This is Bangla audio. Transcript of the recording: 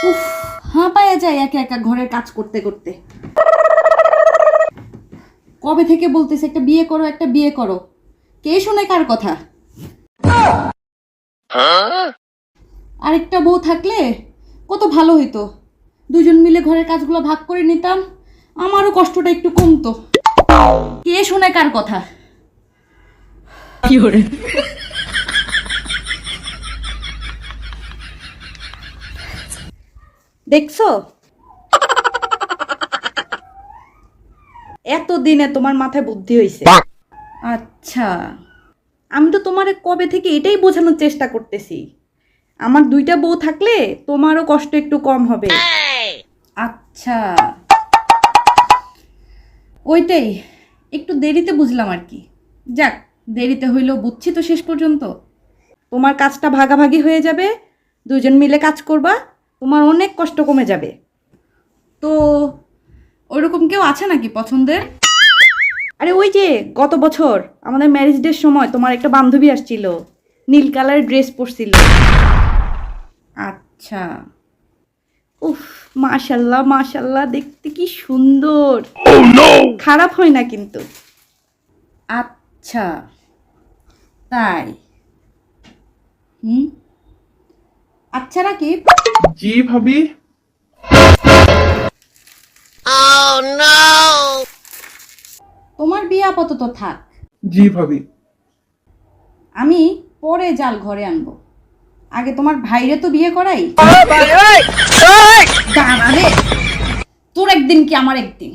উফ, হাঁপায়া যায় একা একা ঘরের কাজ করতে করতে। কবে থেকে বলতেছে একটা বিয়ে করো, একটা বিয়ে করো, কে শোনে কার কথা? আরেকটা বউ থাকলে কত ভালো হইতো, দুজন মিলে ঘরের কাজগুলো ভাগ করে নিতাম, আমারও কষ্টটা একটু কমতো। কে শোনে কার কথা? দেখছো, এতদিনে তোমার মাথায় বুদ্ধি হইছে। আচ্ছা, আমি তো তোমারে কবে থেকে এটাই বোঝানোর চেষ্টা করতেছি, আমার দুইটা বউ থাকলে তোমারও কষ্ট একটু কম হবে। আচ্ছা, ওইটাই একটু দেরিতে বুঝলাম আর কি। যাক, দেরিতে হইলেও বুঝছি তো শেষ পর্যন্ত। তোমার কাজটা ভাগাভাগি হয়ে যাবে, দুজন মিলে কাজ করবা, তোমার অনেক কষ্ট কমে যাবে। তো ওইরকম কেউ আছে নাকি পছন্দের? আরে ওই যে গত বছর আমাদের ম্যারেজ ডের সময় তোমার একটা বান্ধবী আসছিল, নীল কালারের ড্রেস পরছিল। আচ্ছা, উফ, মাশাল্লাহ মাশাল্লাহ, দেখতে কি সুন্দর। খারাপ হয় না কিন্তু। আচ্ছা, তাই? হুম, আচ্ছা রাকিব, জি ভাবি। তোমার বিয়ে আপাতত থাক, জি ভাবি। আমি পরে জাল ঘরে আনবো। আগে তোমার ভাইরে তো বিয়ে করাই। দাঁড়া রে, তোর একদিন কি আমার একদিন।